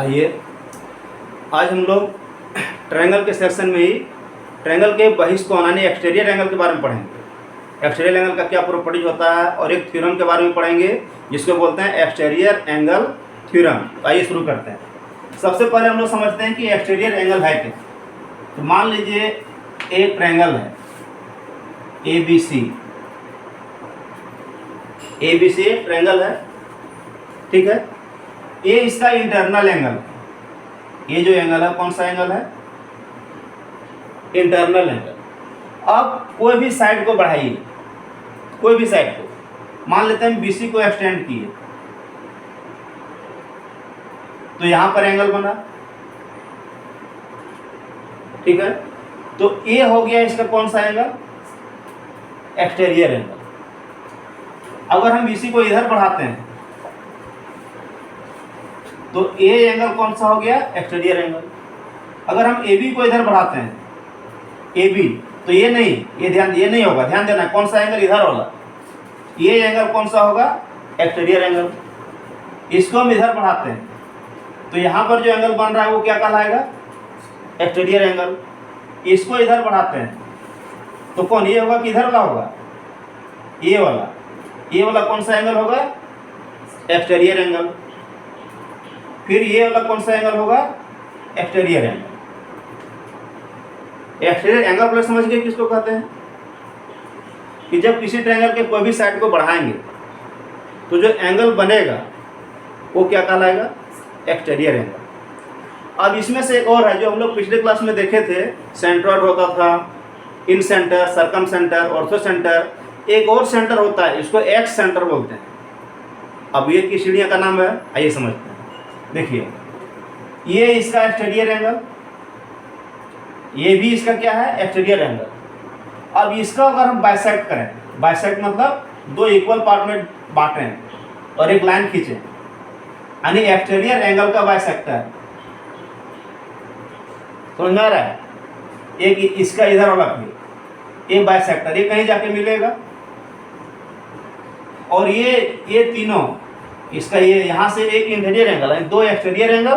आइए आज हम लोग ट्रायंगल के सेक्शन में ही ट्रायंगल के बहिष्कोण यानी एक्सटीरियर एंगल के बारे में पढ़ेंगे। एक्सटीरियर एंगल का क्या प्रॉपर्टीज होता है और एक थ्योरम के बारे में पढ़ेंगे जिसको बोलते हैं एक्सटीरियर एंगल थ्योरम। आइए शुरू करते हैं। सबसे पहले हम लोग समझते हैं कि एक्सटीरियर एंगल है क्या। तो मान लीजिए एक ट्रायंगल है ABC एक ट्रायंगल है, ठीक है। ये इसका इंटरनल एंगल है। ये जो एंगल है कौन सा एंगल है? Internal angle. अब कोई भी साइड को बढ़ाइए, कोई भी साइड को, मान लेते हैं BC को एक्सटेंड किए तो यहां पर एंगल बना, ठीक है। तो ये हो गया इसका कौन सा एंगल? Exterior angle. अगर हम BC को इधर बढ़ाते हैं तो ये एंगल कौन सा हो गया? Exterior angle. अगर हम AB को इधर बढ़ाते हैं AB, तो ये नहीं, ये नहीं होगा, ध्यान देना। कौन सा एंगल? इधर होगा। ये एंगल कौन सा होगा? Exterior angle. इसको हम इधर बढ़ाते हैं तो यहाँ पर जो एंगल बन रहा है वो क्या कहलाएगा? Exterior angle. इसको इधर बढ़ाते हैं तो कौन, ये होगा कि इधर वाला होगा? ये वाला कौन सा एंगल होगा? Exterior angle. फिर ये वाला कौन सा एंगल होगा? Exterior angle. Exterior angle plus समझ गए किसको कहते हैं? कि जब किसी ट्रायंगल के कोई भी साइड को बढ़ाएंगे तो जो एंगल बनेगा वो क्या कहलाएगा? Exterior angle. अब इसमें से एक और है जो हम लोग पिछले क्लास में देखे थे, सेंट्रॉइड होता था, incentre, circumcentre, orthocentre. एक और सेंटर होता है, इसको एक्स सेंटर बोलते हैं। अब ये किस सीढ़ियाँ का नाम है, आइए समझते हैं। देखिए ये इसका एक्सटीरियर एंगल, ये भी इसका क्या है? Exterior angle. अब इसका अगर हम बाइसेक्ट करें, बाइसेक्ट मतलब दो इक्वल पार्ट में बांटें और एक लाइन खींचें, यानी एक्सटीरियर एंगल का बाइसेक्टर। समझ में आ रहा है? एक इसका इधर वाला भी, ये बाइसेक्टर, ये कहीं जाके मिलेगा। और ये तीनों, इसका ये यहाँ से एक इंटीरियर एंगल है, दो एक्सटीरियर एंगल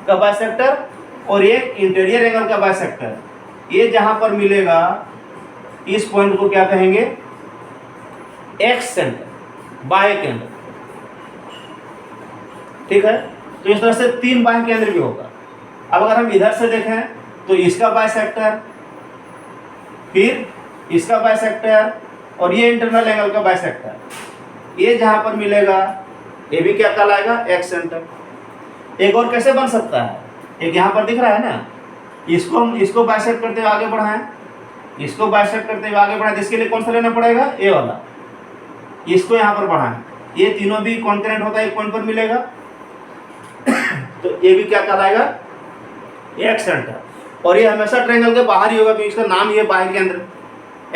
का बाइसेक्टर और एक इंटीरियर एंगल का बाइसेक्टर। ये जहाँ पर मिलेगा इस पॉइंट को क्या कहेंगे? एक्स सेंटर, बाह्य केंद्र, ठीक है। तो इस तरह से तीन बाह्य केंद्र भी होगा। अब अगर हम इधर से देखें तो इसका बाइसेक्टर, फिर इसका बाइसेक्टर और ये इंटरनल एंगल का बाइसेक्टर, ये जहाँ पर मिलेगा ये भी क्या कहलाएगा? X centre. एक और कैसे बन सकता है? एक यहाँ पर दिख रहा है ना, इसको बाइसेक्ट करते हुए आगे बढ़ाएं, इसको बाइसेक्ट करते हुए आगे बढ़ाएं। इसके लिए कौन सा लेना पड़ेगा? ये वाला। इसको यहाँ पर बढ़ाएं, ये तीनों भी कॉन्करेंट होता है, एक पॉइंट पर मिलेगा। तो ये भी क्या कहलाएगा? X centre. और ये हमेशा ट्रायंगल के बाहर ही होगा क्योंकि इसका नाम ही है बाह्य केंद्र,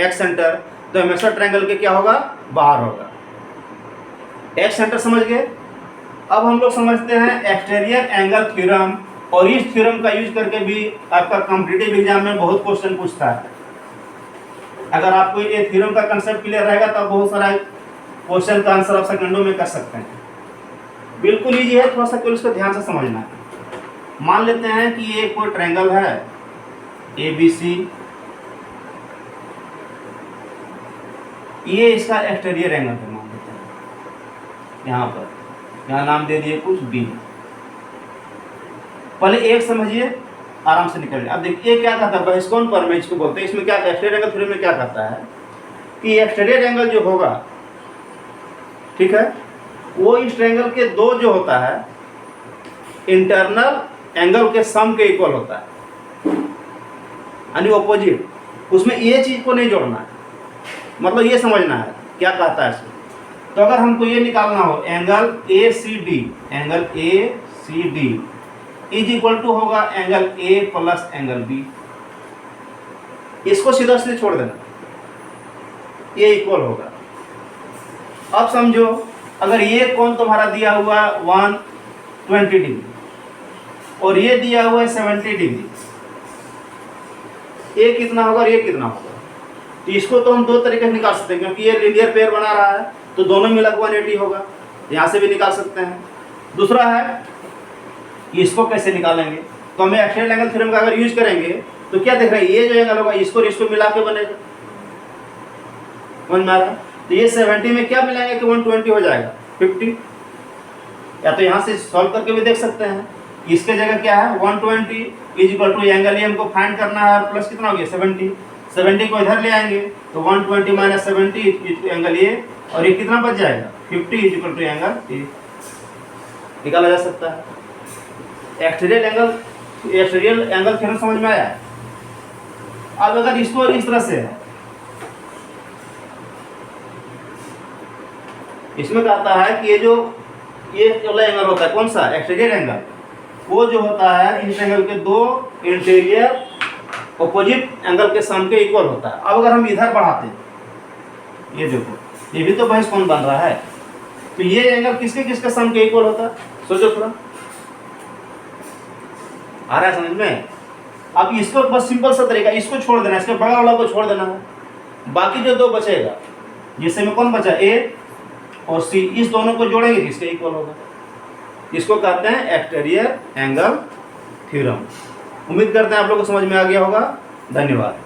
एक्स सेंटर। तो हमेशा ट्रायंगल के क्या होगा? बाहर होगा। एक्स सेंटर समझ गए। अब हम लोग समझते हैं एक्सटीरियर एंगल थ्योरम। और इस थ्योरम का यूज करके भी आपका कॉम्पिटिटिव एग्जाम में बहुत क्वेश्चन पूछता है। अगर आपको ये थ्योरम का कंसेप्ट क्लियर रहेगा तो बहुत सारा क्वेश्चन का आंसर आप सेकंडों में कर सकते हैं। बिल्कुल ईजी है, थोड़ा सा केवल इसको ध्यान से समझना है। मान लेते हैं कि ये कोई ट्रायंगल है ABC, ये इसका एक्सटीरियर एंगल है, मान लेते हैं यहाँ पर, यहाँ नाम दे दिए कुछ B। पहले एक समझिए, आराम से निकल जाए। अब देखिए क्या कहता है बहिष्कोण प्रमेय इसको बोलते हैं। इसमें क्या एक्सटीरियर एंगल थ्योरम में क्या कहता है कि एक्सटीरियर एंगल जो होगा, ठीक है, वो इस ट्रायंगल के दो जो होता है इंटरनल एंगल के सम के इक्वल होता है, यानी ऑपोजिट। उसमें ये चीज को नहीं जोड़ना है, मतलब ये समझना है क्या कहता है इसमें। तो अगर हमको ये निकालना हो angle ACD, angle ACD is equal to होगा angle A plus angle B। इसको सीधा सीधे छोड़ देना, ये इक्वल होगा। अब समझो अगर ये कोण तुम्हारा दिया हुआ 120 डिग्री और ये दिया हुआ है 70 डिग्री, ये कितना होगा और ये कितना होगा? तो इसको तो हम दो तरीके से निकाल सकते हैं क्योंकि ये लीनियर पेयर बना रहा है तो दोनों मिला 180 होगा, यहाँ से भी निकाल सकते हैं। दूसरा है इसको कैसे निकालेंगे? तो हमें एक्सटेंडेड एंगल थ्योरम का अगर यूज करेंगे तो क्या देख रहे हैं, ये जो एंगल होगा इसको और इसको मिला के बनेगा, समझ में आ रहा है? तो ये 70 में क्या मिलाएंगे कि 120 हो जाएगा 50, या तो यहाँ से सॉल्व करके भी देख सकते हैं। इसके जगह क्या है 120 is equal to angle A हमको फाइंड करना है, प्लस कितना हो गया 70 को इधर ले आएंगे तो 120 माइनस 70 एंगल ए, और ये कितना बच जाएगा 50 is equal to angle A, निकाला जा सकता है। एक्सटीरियर एंगल थ्योरम समझ में आया? अब अगर इसको इस तरह से है, इसमें कहता है कि ये वाला एंगल होता है कौन सा, एक्सटीरियर एंगल, वो जो होता है इस एंगल के दो इंटीरियर ऑपोजिट एंगल के सम के इक्वल होता है। अब अगर हम इधर बढ़ाते हैं, ये देखो ये भी तो बहस कौन बन रहा है, तो ये एंगल किसके सम के इक्वल होता है, सोचो थोड़ा, आ रहा है समझ में? अब इसको बस सिंपल सा तरीका, इसको छोड़ देना, इसके बगल वाला को छोड़ देना है, बाकी जो दो बचेगा जिससे में कौन बचा ए और सी, इस दोनों को जोड़ेंगे किसके इक्वल होगा, इसको कहते हैं एक्सटीरियर एंगल थ्योरम। उम्मीद करते हैं आप लोग को समझ में आ गया होगा। धन्यवाद।